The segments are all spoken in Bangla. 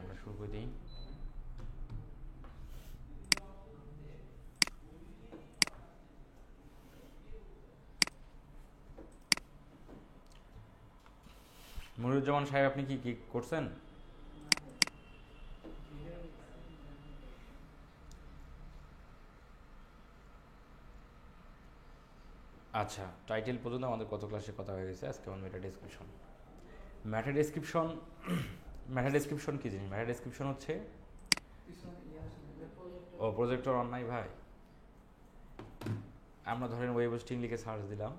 আমরা শুরু করে দিই। মনিরুজ্জামান সাহেব, আপনি কি কি করছেন? আচ্ছা, টাইটেল পর্যন্ত আমাদের কত ক্লাসে কথা হয়ে গেছে। আজকে আমার মেটা description. Meta description Meta description কি জিনিস? ম্যাটা ডেসক্রিপশন হচ্ছে প্রজেক্টর অন নাই ভাই। আমরা ধরেন ওয়েব হোস্টিং লিখে সার্চ দিলাম।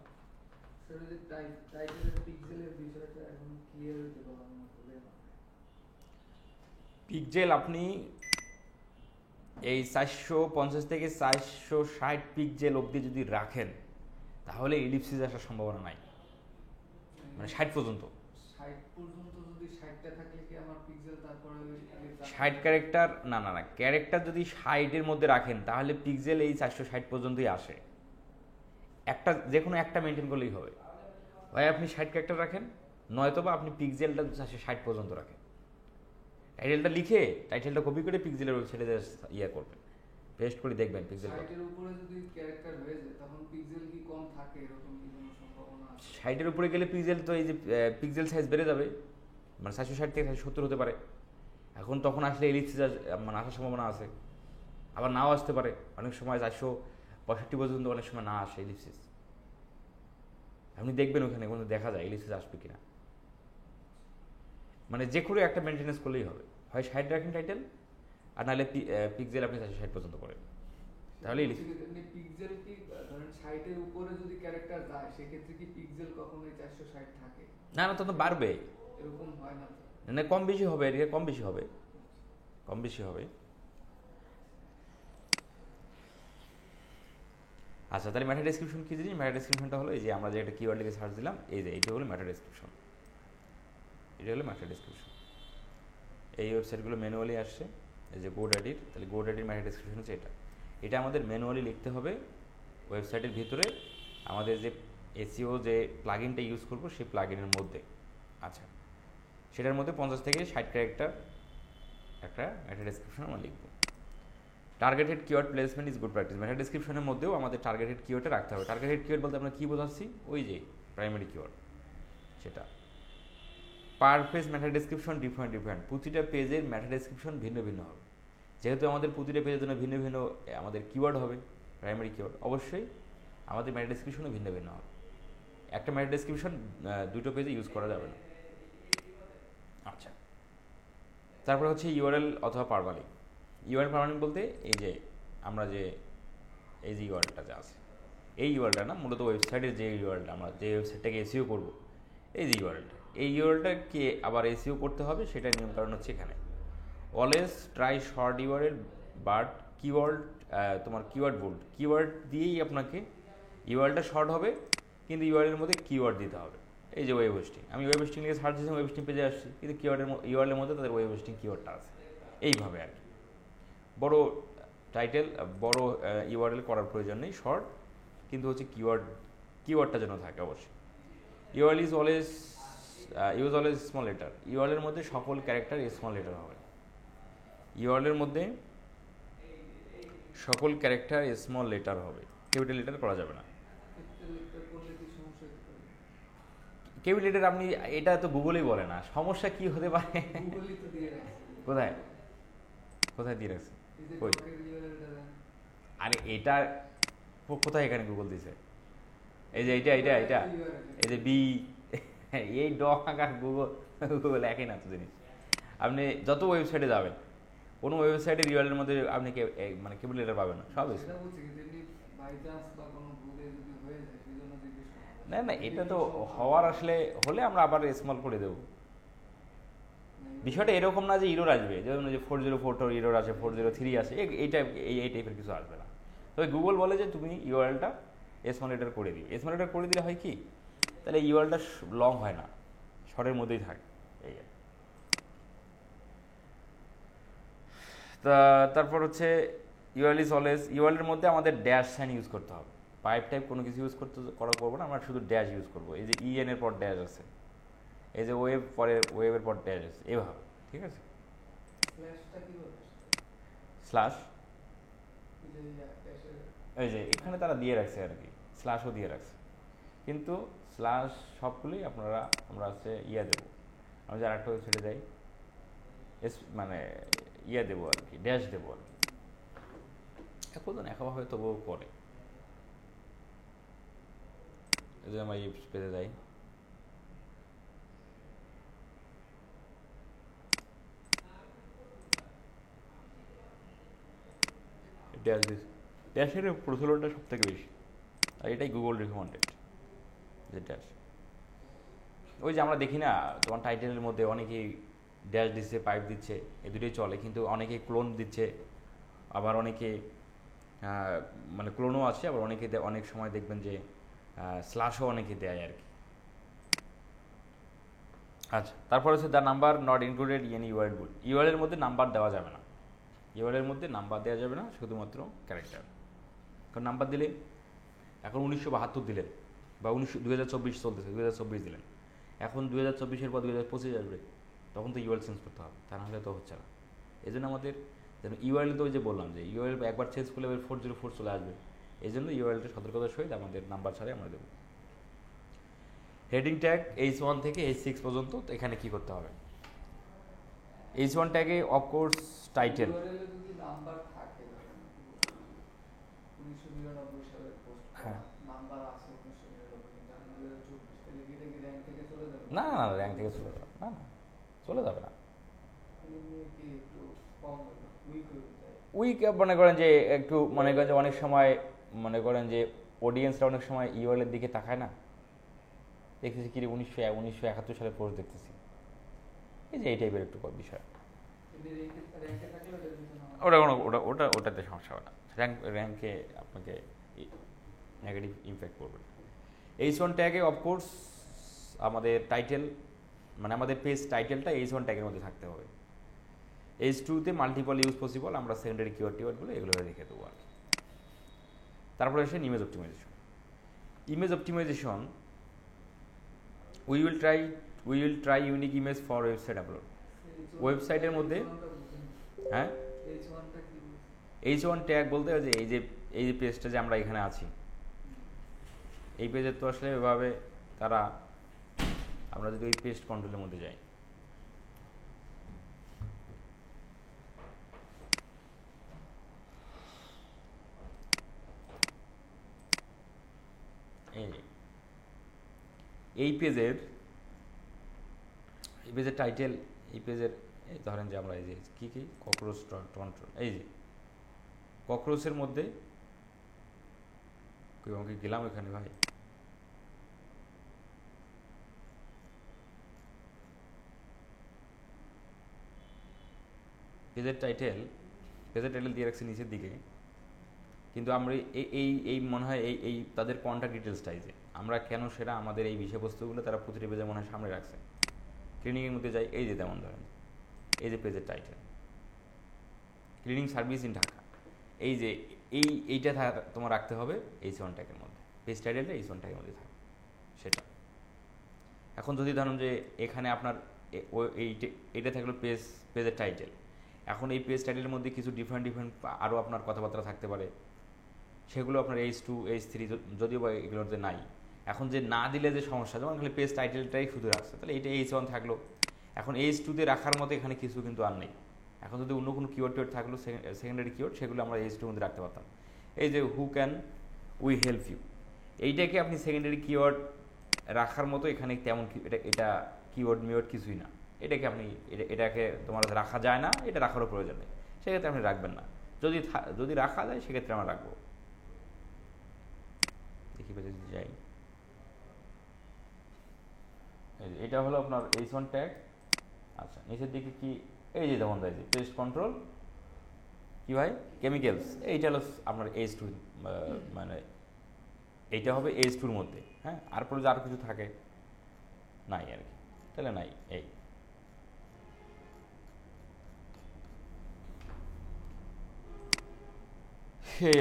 পিকজেল আপনি এই 450 থেকে 460 পিকজেল অবধি যদি রাখেন তাহলে ইলিপসিস আসার সম্ভাবনা নাই, মানে 60 পর্যন্ত। 60 ক্যারেক্টার না, ক্যারেক্টার যদি 60-এর মধ্যে রাখেন তাহলে পিক্সেল এই 460 পর্যন্তই আসে। একটা যে কোনো একটা মেনটেন করলেই হবে। ভাই আপনি 60 ক্যারেক্টার রাখেন, নয়তোবা আপনি পিক্সেলটা 460 পর্যন্ত রাখেন। টাইটেলটা লিখে টাইটেলটা কপি করে পিক্সেলের ওয়েবসাইটে ইয়ে করবেন, পেস্ট করে দেখবেন পিক্সেল। 60-এর উপরে যদি ক্যারেক্টার হয়ে যায় তখন পিক্সেল কি কম থাকে, এরকম কি কোনো সম্ভাবনা আছে? 60-এর উপরে গেলে পিক্সেল তো এই যে পিক্সেল সাইজ বেড়ে যাবে, মানে 460 থেকে 470 হতে পারে। এখন তখন আসলে এলিপসিস মানে আসার সম্ভাবনা আছে, আবার নাও আসতে পারে। অনেক সময় 465 পর্যন্ত অনেক সময় না আসে এলিপসিস। আপনি দেখবেন ওখানে কোনো দেখা যায় এলিপসিস আসবে কিনা। মানে যে কোনো একটা মেনটেন্যান্স করলেই হবে, হয় 60 রাখেন টাইটেল, আর নাহলে পিক্সেল আপনি 460 পর্যন্ত করেন, তাহলে পিক্সেল কি ধরেন 60-এর উপরে যদি ক্যারেক্টার যায় সেক্ষেত্রে কি পিক্সেল কখনোই 460 থাকে? না, তখন বাড়বে। এরকম হয় না তো? না, কম বেশি হবে, এর কম বেশি হবে, কম বেশি হবে। আচ্ছা, তাহলে ম্যাটা ডেসক্রিপশন কি জিনিস? ম্যাটা ডেসক্রিপশনটা হলো এই যে আমরা যে একটা কিওয়ার্ড লিখে সার্চ দিলাম, এই যে এইটা হলো ম্যাটা ডেসক্রিপশন। এটা হলো ম্যাটা ডেসক্রিপশন। এই ওয়েবসাইটগুলো ম্যানুয়ালি আসছে, এই যে গোডাডির, তাহলে গোডাডির ম্যাটা ডেসক্রিপশন হচ্ছে এটা। এটা আমাদের ম্যানুয়ালি লিখতে হবে ওয়েবসাইটের ভিতরে, আমাদের যে এসইও যে প্লাগইনটা ইউজ করব সেই প্লাগইনের মধ্যে। আচ্ছা, সেটার মধ্যে 50 থেকে 60 ক্যারেক্টার একটা ম্যাটা ডেসক্রিপশন আমরা লিখব। Targeted keyword placement is good practice. Meta ডেসক্রিপশনের মধ্যেও আমাদের টার্গেটেড কিওয়ার্ডটা রাখতে হবে। টার্গেটেড কিওয়ার্ড বলতে আমরা কী বোঝাচ্ছি? ওই যে প্রাইমারি কিওয়ার্ড, সেটা। Per page Meta description different. প্রতিটা পেজের ম্যাটা ডেসক্রিপশন ভিন্ন ভিন্ন হবে। যেহেতু আমাদের প্রতিটা পেজের জন্য ভিন্ন ভিন্ন আমাদের কিওয়ার্ড হবে, প্রাইমারি কিওয়ার্ড, অবশ্যই আমাদের ম্যাটা ডেসক্রিপশনও ভিন্ন ভিন্ন হবে। একটা ম্যাটা ডেসক্রিপশন দুটো পেজে ইউজ করা যাবে না। আচ্ছা, তারপরে হচ্ছে ইউআরএল অথবা পারমালিঙ্ক। ইউআরএল পারমালিঙ্ক বলতে এই যে আমরা যে এই যে ইউআরএলটা যে আছে, এই ইউআরএলটা না, মূলত ওয়েবসাইটের যে ইউআরএলটা, আমরা যে ওয়েবসাইটটাকে এসইও করবো, এই যে ইউআরএলটা, এই ইউআরএলটাকে আবার এসইও করতে হবে। সেটার নিয়ম কারণ হচ্ছে এখানে always try short URL, but keyword, তোমার কিওয়ার্ড বোল্ড, কিওয়ার্ড দিয়েই আপনাকে ইউআরএলটা শর্ট হবে, কিন্তু ইউআরএলের মধ্যে কিওয়ার্ড দিতে হবে। এই যে ওয়েব হোস্টিং, আমি ওয়েব হোস্টিং লিখে সার্চ দিয়েছি, ওয়েব হোস্টিং পেজে আসছি, কিন্তু ইউআরএলের মধ্যে তাদের ওয়েব হোস্টিং কিওয়ার্ডটা আছে। এইভাবে আর কি। বড় টাইটেল, বড় ইউআরএল করার প্রয়োজন নেই, শর্ট, কিন্তু হচ্ছে কিওয়ার্ডটা যেন থাকে অবশ্যই। URL use always small letter. ইউআরএলের মধ্যে সকল ক্যারেক্টার স্মল লেটার হবে। ইউআরএলের মধ্যে সকল ক্যারেক্টার স্মল লেটার হবে, ক্যাপিটাল লেটার করা যাবে না। ক্যাপিটাল লেটার আপনি, এটা তো গুগলেই বলে না, সমস্যা কি হতে পারে? কোথায় কোথায় দিয়ে রাখছে? কই? আরে এটা কোথায় এখানে গুগল দিছে? এই যে এটা এটা এটা এই যে বি, এই আর গুগল একই না তো জিনিস। আপনি যত ওয়েবসাইটে যাবেন, কোনো ওয়েবসাইটের ইউআরএলের মধ্যে আপনি মানে ক্যাপিটাল লেটার পাবেন না, সব। না, এটা তো হওয়ার আসলে হলে আমরা আবার স্মল করে দেবো। বিষয়টা এরকম না যে ইরোর আসবে, যেমন যে 4042 ইরোর আছে, 403 আছে, এই টাইপের কিছু আসবে না। তবে গুগল বলে যে তুমি ইউআরএলটা স্মল লেটার করে দিও। স্মল লেটার করে দিলে হয় কি, তাহলে ইউআরএলটা লং হয় না, শর্টের মধ্যেই থাকে। এই তারপর হচ্ছে ইউআরএল ইজ অলওয়েজ, ইউআরএলের মধ্যে আমাদের ড্যাশ সাইন ইউজ করতে হবে। পাইপ টাইপ কোনো কিছু ইউজ করবো না, আমরা শুধু ড্যাশ ইউজ করবো। এই যে ইএন এর পর ড্যাশ আছে, এই যে ওয়েবের পর ড্যাশ আছে, এভাবে, ঠিক আছে। স্ল্যাশটা কি বলে স্ল্যাশ এই যে ড্যাশের এই যে এখানে তারা দিয়ে রাখছে আর কি, স্ল্যাশও দিয়ে রাখছে, কিন্তু স্ল্যাশ সবগুলোই আমরা হচ্ছে ইয়া দেবো, আমরা যে আরেকটা ওয়েবসাইটে যাই মানে ইয়া দেবো আর কি, ড্যাশ দেবো আর কি। এখন একভাবে তবুও করে, এই যে আমরা এই পেজে যাই, ড্যাশ দিস, ড্যাশের প্রচলনটা সব থেকে বেশি, আর এটাই গুগল রিকমেন্ডেড যে ড্যাশ। ওই যে আমরা দেখি না তোমার টাইটেলের মধ্যে অনেকেই ড্যাশ দিচ্ছে, পাইপ দিচ্ছে, এ দুটোই চলে, কিন্তু অনেকে ক্লোন দিচ্ছে, আবার অনেকে মানে ক্লোনও আছে, আবার অনেকে অনেক সময় দেখবেন যে স্ল্যাশও অনেকে দেয় আর কি। আচ্ছা, তারপর হচ্ছে the number not included in URL বুল, ইউআরএলের মধ্যে নাম্বার দেওয়া যাবে না, ইউআরএলের মধ্যে নাম্বার দেওয়া যাবে না, শুধুমাত্র ক্যারেক্টার। কারণ নাম্বার দিলে এখন 1972 দিলেন বা 2024 চলতেছে, 2024 দিলেন, এখন 2024-এর পর 2025 আসবে, তখন তো ইউআরএল চেঞ্জ করতে হবে, তা নাহলে তো হচ্ছে না। এই জন্য আমাদের যেন ইউআরএল, তো ওই যে বললাম যে ইউআরএল একবার চেঞ্জ করলে 404 চলে আসবে, এই জন্য ইউআরএলটা সতর্কতার সহিত আমাদের নাম্বার ছাড়াই আমরা দেবো। হেডিং ট্যাগ H1 থেকে H6 পর্যন্ত, তো এখানে কি করতে হবে? H1 ট্যাগে অফকোর্স টাইটেল, ইউআরএল এ যদি নাম্বার থাকে, ধরেন 1999 সালের পোস্ট, হ্যাঁ, নাম্বার আছে 1999, কিন্তু আমি 2024, তাহলে কি এটা কি র্যাঙ্ক থেকে চলে যাবে? না না না, র্যাঙ্ক থেকে চলে যাবে না, না চলে যাবে না। এমনি কি একটু কম হলো, উইক হয়ে যায়? উইক মনে করেন যে একটু, মনে করেন যে অনেক সময় মনে করেন যে অডিয়েন্সরা অনেক সময় ইউআরএলের দিকে তাকায় না, দেখতেছি কি 1971 সালের পোস্ট দেখতেছি, এই যে এই টাইপের একটু বিষয়, যদি র্যাঙ্কে থাকলে ওটা দিতে না হয়। ওটাতে সমস্যা হবে না, র্যাঙ্কে আপনাকে নেগেটিভ ইমপ্যাক্ট করবে। H1 ট্যাগে অফকোর্স আমাদের টাইটেল, মানে আমাদের পেজ টাইটেলটা H1 ট্যাগের মধ্যে থাকতে হবে। H2-তে মাল্টিপল ইউজ পসিবল, আমরা সেকেন্ডারি টিওয়ার্ডগুলো এগুলো রেখে দেবো আর কি। তারপরে আসেন image optimisation. Image optimisation, we will try unique image for website upload. ওয়েবসাইটের মধ্যে, হ্যাঁ, H1টা কি বলছে? H1 ট্যাগ বলতে যে এই যে পেজটা যে আমরা এখানে আছি, এই পেজের তো আসলে এভাবে তারা, আমরা যদি ওই পেস্ট কন্ট্রোলের মধ্যে যাই, এই পেজের টাইটেল, এই পেজের ধরেন যে আমরা এই যে কী ককরোচ কন্ট্রোল, এই যে ককরোচের মধ্যে আমাকে গেলাম এখানে ভাই, পেজের টাইটেল দিয়ে রাখছি নিচের দিকে, কিন্তু আমরা এই মনে হয় এই তাদের কন্ট্যাক্ট ডিটেলসটাই যে আমরা কেন সেটা আমাদের এই বিষয়বস্তুগুলো তারা প্রতিটি পেজে মনে হয় সামনে রাখছে। ক্লিনিংয়ের মধ্যে যাই, এই যে যেমন ধরেন এই যে পেজের title cleaning service in Dhaka, এই যে এইটা তোমার রাখতে হবে H1 ট্যাগের মধ্যে, পেজ টাইটেলটা H1 ট্যাগের মধ্যে থাকে সেটা। এখন যদি ধরুন যে এখানে আপনার এইটা থাকলো পেজের টাইটেল, এখন এই পেজ টাইটেলের মধ্যে কিছু ডিফারেন্ট আরও আপনার কথাবার্তা থাকতে পারে, সেগুলো আপনার H2 H3 যদিও বা এগুলোতে নাই। এখন যে না দিলে যে সমস্যা, যেমন খালি পেজ টাইটেলটাই শুধু রাখছে, তাহলে এইটা H1 থাকলো। এখন H2-তে রাখার মতো এখানে কিছু কিন্তু আর নেই। এখন যদি অন্য কোনো কিওয়ার্ড থাকলো সেকেন্ডারি কিওয়ার্ড, সেগুলো আমরা H2-র মধ্যে রাখতে পারতাম। এই যে who can we help you, এইটাকে আপনি সেকেন্ডারি কিওয়ার্ড রাখার মতো এখানে তেমন এটা কিওয়ার্ড মিওয়ার্ড কিছুই না, এটাকে আপনি এটাকে তোমার রাখা যায় না, এটা রাখারও প্রয়োজন নেই, সেক্ষেত্রে আপনি রাখবেন না। যদি রাখা যায় সেক্ষেত্রে আমরা রাখবো। দেখি পেজে যদি যাই, এটা হলো আপনার H1 ট্যাগ। আচ্ছা, নিচের দিকে কি এই যে যেমন দেয় পেস্ট কন্ট্রোল কি ভাই, কেমিক্যালস, এইটা হলো আপনার H2, মানে এইটা হবে H2-র মধ্যে। হ্যাঁ, আর পরে যে আরও কিছু থাকে নাই আর কি, তাহলে নাই এই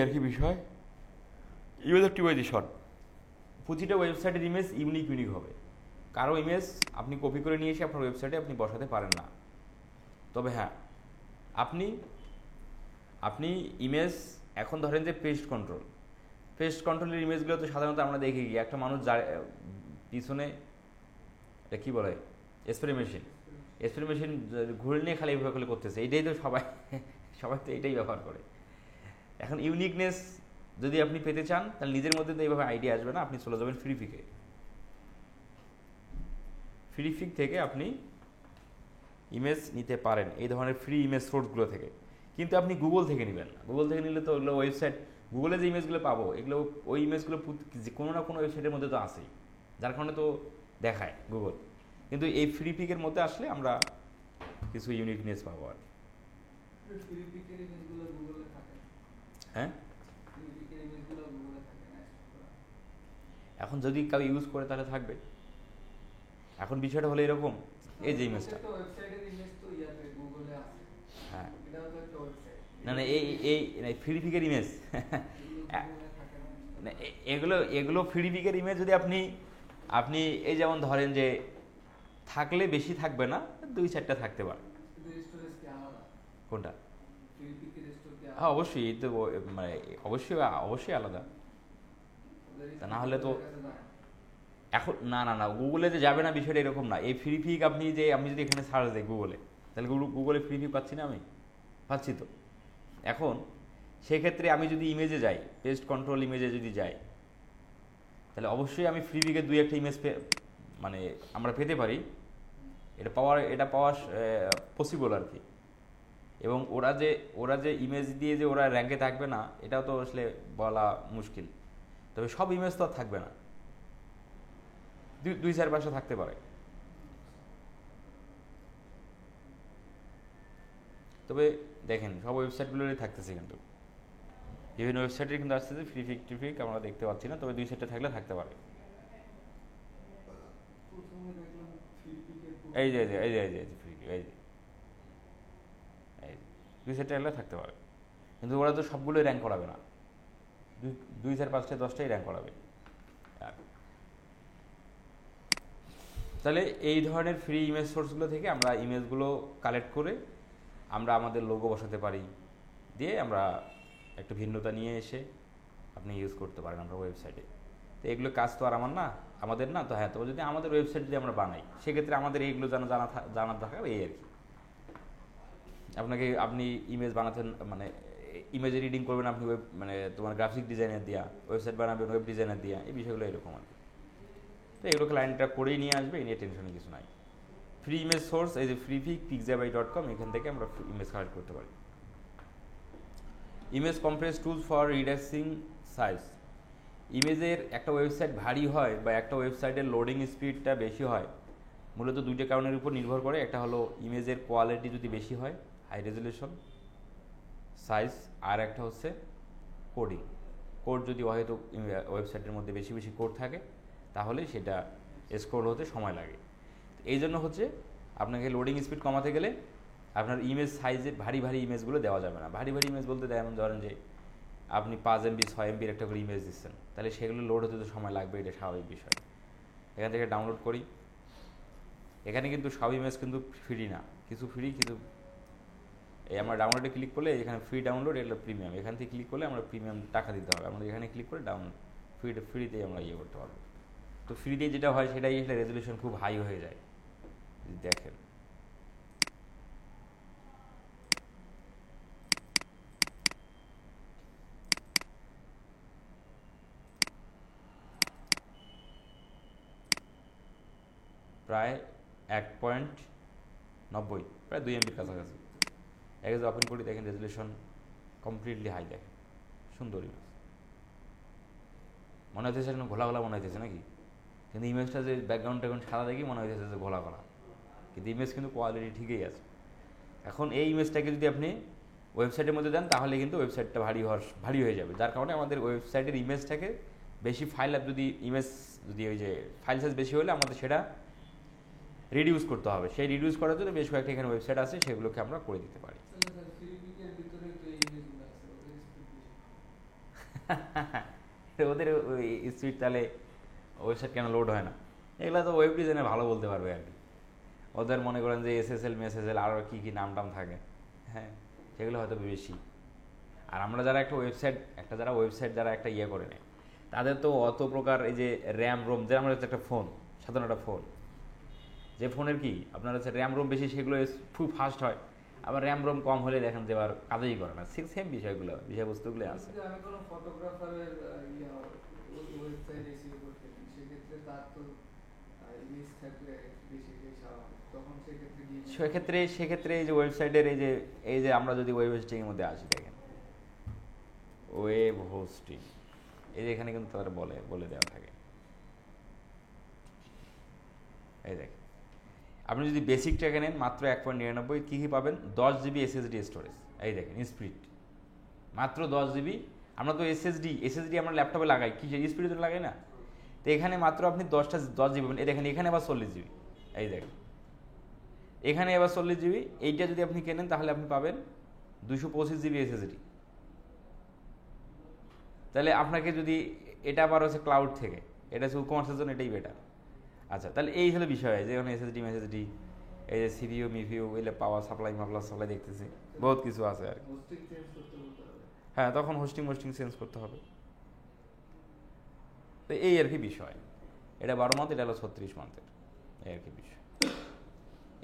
আর কি বিষয়। ইমেজ অপটিমাইজেশন, প্রতিটা ওয়েবসাইটের ইমেজ ইউনিক হবে। কারো ইমেজ আপনি কপি করে নিয়ে এসে আপনার ওয়েবসাইটে আপনি বসাতে পারেন না। তবে হ্যাঁ, আপনি আপনি ইমেজ এখন ধরেন যে পেস্ট কন্ট্রোলের ইমেজগুলো তো সাধারণত আমরা দেখি কি একটা মানুষ যার পিছনে এটা কী বলে স্প্রে মেশিন ঘুরে নিয়ে খালি এইভাবে খালি করতেছে, এইটাই তো সবাই সবাই তো এইটাই ব্যবহার করে। এখন ইউনিকনেস যদি আপনি পেতে চান তাহলে নিজের মধ্যে তো এইভাবে আইডিয়া আসবে না, আপনি চলে যাবেন ফ্রি পিক থেকে আপনি ইমেজ নিতে পারেন এই ধরনের ফ্রি ইমেজ সোর্সগুলো থেকে। কিন্তু আপনি গুগল থেকে নেবেন না, গুগল থেকে নিলে তো ওগুলো ওয়েবসাইট, গুগলে যে ইমেজগুলো পাবো এগুলো ওই ইমেজগুলো কোনো না কোনো ওয়েবসাইটের মধ্যে তো আসেই, যার কারণে তো দেখায় গুগল। কিন্তু এই ফ্রি পিকের মধ্যে আসলে আমরা কিছু ইউনিকনেস পাবো আর কি। হ্যাঁ, এখন যদি কেউ ইউজ করে তাহলে থাকবে। এখন বিষয়টা হলো এরকম, এই যে ইমেজটা, হ্যাঁ না না এই ফ্রি পিকের ইমেজ এগুলো ফ্রি পিকের ইমেজ যদি আপনি এই যেমন ধরেন যে থাকলে বেশি থাকবে না, 2-4টা থাকতে পারে। কোনটা? হ্যাঁ অবশ্যই, তো মানে অবশ্যই আলাদা, তা না হলে তো এখন না না না গুগলে যে যাবে না বিষয়টা এরকম না। এই ফ্রি পিক আমি যদি এখানে সার্চ দিই গুগলে, তাহলে গুগলে ফ্রি পিক পাচ্ছি না, আমি পাচ্ছি তো। এখন সেক্ষেত্রে আমি যদি ইমেজে যাই, পেস্ট কন্ট্রোল ইমেজে যদি যাই, তাহলে অবশ্যই আমি ফ্রি পিকের 2-1টা ইমেজ মানে আমরা পেতে পারি, এটা পাওয়া পসিবল আর কি। এবং ওরা যে ইমেজ দিয়ে যে ওরা র্যাঙ্কে থাকবে না এটাও তো আসলে বলা মুশকিল। তবে সব ইমেজ তো আর থাকবে না, 2-4 থাকতে পারে। তবে দেখেন সব ওয়েবসাইটগুলোরই থাকতেছে, কিন্তু বিভিন্ন ওয়েবসাইটে কিন্তু আসতেছে ফ্রি পিক আমরা দেখতে পাচ্ছি না, তবে 2-4টা থাকলে থাকতে পারে। এই যে ফ্রি এই যে 2-4টা এগুলো থাকতে পারে, কিন্তু ওরা তো সবগুলোই র্যাঙ্ক করাবে না, 2-4-5-10টাই র্যাঙ্ক করাবে। তাহলে এই ধরনের ফ্রি ইমেজ সোর্সগুলো থেকে আমরা ইমেজগুলো কালেক্ট করে আমরা আমাদের লোগো বসাতে পারি, দিয়ে আমরা একটা ভিন্নতা নিয়ে এসে আপনি ইউজ করতে পারেন আমরা ওয়েবসাইটে। তো এগুলো কাজ তো আর আমাদের না, তো হ্যাঁ, তবে যদি আমাদের ওয়েবসাইট যদি আমরা বানাই সেক্ষেত্রে আমাদের এইগুলো জানার দরকার এই আর কি। আপনি ইমেজ বানাতেন মানে ইমেজ রিডিং করবেন আপনি মানে তোমার গ্রাফিক ডিজাইনার দিয়া, ওয়েবসাইট বানাবেন ওয়েব ডিজাইনার দিয়া, এই বিষয়গুলো এরকম আর কি। তো এগুলো ক্লায়েন্টটা করেই নিয়ে আসবে, এই নিয়ে টেনশনের কিছু নাই। ফ্রি ইমেজ সোর্স এই যে ফ্রি পিক pixabay.com, এখান থেকে আমরা ইমেজ কালেক্ট করতে পারি। Image compress tools for reducing size. ইমেজের একটা ওয়েবসাইট ভারী হয় বা একটা ওয়েবসাইটের লোডিং স্পিডটা বেশি হয় মূলত 2টা কারণের উপর নির্ভর করে। একটা হলো ইমেজের কোয়ালিটি যদি বেশি হয়, হাই রেজুলেশন সাইজ, আর একটা হচ্ছে কোড যদি হয়তো ওয়েবসাইটের মধ্যে বেশি কোড থাকে তাহলে সেটা স্ক্রল হতে সময় লাগে। এই জন্য হচ্ছে আপনাকে লোডিং স্পিড কমাতে গেলে আপনার ইমেজ সাইজের ভারী ইমেজগুলো দেওয়া যাবে না। ভারী ইমেজ বলতে যেমন ধরেন যে আপনি 5 MB 6 MB একটা করে ইমেজ দিচ্ছেন, তাহলে সেগুলো লোড হতে তো সময় লাগবে, এটা স্বাভাবিক বিষয়। এখান থেকে ডাউনলোড করি। এখানে কিন্তু সব ইমেজ কিন্তু ফ্রি না, কিছু ফ্রি, কিছু এই আমরা ডাউনলোডে ক্লিক করলে এখানে ফ্রি ডাউনলোড, এগুলো প্রিমিয়াম। এখান থেকে ক্লিক করলে আমরা প্রিমিয়াম টাকা দিতে হবে, আমাদের এখানে ক্লিক করে ডাউনলোড ফ্রিতেই আমরা করতে পারবো। তো ফ্রিতে যেটা হয় সেটাই রেজলিউশন খুব হাই হয়ে যায়। দেখেন প্রায় 1.90, প্রায় 2 MB কাছাকাছি। একে ওপেন করি, দেখেন রেজলিউশন কমপ্লিটলি হাই, দেখেন সুন্দর ইমেজ। মনে হইতেছে যেন ঘোলা মনে হইতেছে নাকি, কিন্তু ইমেজটা যে ব্যাকগ্রাউন্ড সাদা দেখি মনে হইতেছে যে ঘোলা, কিন্তু ইমেজ কিন্তু কোয়ালিটি ঠিকই আছে। এখন এই ইমেজটাকে যদি আপনি ওয়েবসাইটের মধ্যে দেন তাহলে কিন্তু ওয়েবসাইটটা ভারী হয়ে যাবে, যার কারণে আমাদের ওয়েবসাইটের ইমেজটাকে বেশি ওই যে ফাইল সাইজ বেশি হলে আমাদের সেটা রিডিউস করতে হবে। সেই রিডিউস করার জন্য বেশ কয়েকটা এখানে ওয়েবসাইট আছে, সেগুলোকে আমরা করে দিতে পারি। ওদের স্পিড তাহলে ওয়েবসাইট কেন লোড হয় না, এগুলো তো ওয়েব ডিজাইনে ভালো বলতে পারবে আর কি। ওদের মনে করেন যে SSL মেসেসএল আরও কী নাম থাকে, হ্যাঁ, সেগুলো হয়তো বেশি। আর আমরা যারা যারা ওয়েবসাইট যারা একটা ইয়ে করে নেয়, তাদের তো অত প্রকার এই যে র্যাম রোম, যে আমরা হচ্ছে একটা ফোন, সাধারণ একটা ফোন, যে ফোনের কি আপনার হচ্ছে র্যাম রোম বেশি সেগুলো খুব ফাস্ট হয়, আবার র্যাম রোম কম হলে দেখেন যে আবার কাজই করে না। সেম বিষয়গুলো, বিষয়বস্তুগুলো আছে। যদি আমি কোনো ফটোগ্রাফারের ওয়েবসাইট এসিও করতে চাই, সেক্ষেত্রে তার তো ইমেজ থাকলে বেশি স্বাভাবিক, তখন সেক্ষেত্রে সেক্ষেত্রে এই যে ওয়েবসাইটের এই যে আমরা যদি ওয়েব হোস্টিং এর মধ্যে আসি, দেখেন ওয়েব হোস্টিং, এই যে এখানে কিন্তু তারা বলে দেওয়া থাকে। এই দেখেন, আপনি যদি বেসিকটাকে নেন মাত্র 1.99, কী কী পাবেন? 10 GB SSD স্টোরেজ। এই দেখেন স্পিড মাত্র 10 GB। আমরা তো এসএসডি আমরা ল্যাপটপে লাগাই, কি স্পিডের জন্য লাগাই না? তো এখানে মাত্র আপনি 10 GB পাবেন। এই দেখেন এখানে আবার 40 GB। এই দেখেন এখানে আবার 40 GB। এইটা যদি আপনি কেনেন তাহলে আপনি পাবেন 225 GB SSD। তাহলে আপনাকে যদি এটা আবার হচ্ছে ক্লাউড থেকে, এটা হচ্ছে কমার্সের জন্য এটাই বেটার। আচ্ছা, তাহলে এই হলো বিষয়, যে এখন এসএসডি এই যে সিপিইউ মিপিইউ এলে পাওয়ার সাপ্লাই দেখতেছি, বহুত কিছু আছে আর কি। হোস্টিং চেঞ্জ করতে হবে। হ্যাঁ, তখন হোস্টিং চেঞ্জ করতে হবে। তো এই আর কি বিষয়। এটা 12 মান্থ, এটা হলো 36 মান্থের, এই আর কি বিষয়।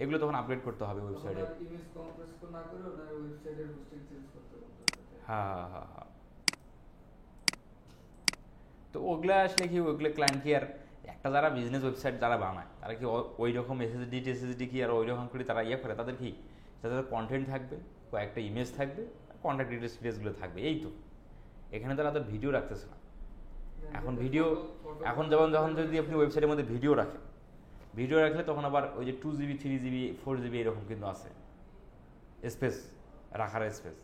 এগুলো তখন আপডেট করতে হবে ওয়েবসাইটে। ইমেজ কম্প্রেস না করে ওনার ওয়েবসাইটের হোস্টিং চেঞ্জ করতে হবে। হ্যাঁ। তো ওগুলো আসলে কি, ওগুলো ক্লায়েন্ট কি আর একটা যারা বিজনেস ওয়েবসাইট যারা বানায়, তারা কি ওই রকম এসএসডি কি আর ওই রকম করে তারা ইয়ে করে? তাদের কি, তাদের কন্টেন্ট থাকবে, কয়েকটা ইমেজ থাকবে, কন্ট্যাক্ট ডিটেলসগুলো থাকবে, এই তো। এখানে তারা তো ভিডিও রাখতেছে না। এখন যখন যদি আপনি ওয়েবসাইটের মধ্যে ভিডিও রাখলে তখন আবার ওই যে 2 GB 3 GB 4 GB এরকম কিন্তু আছে স্পেস, রাখার স্পেস,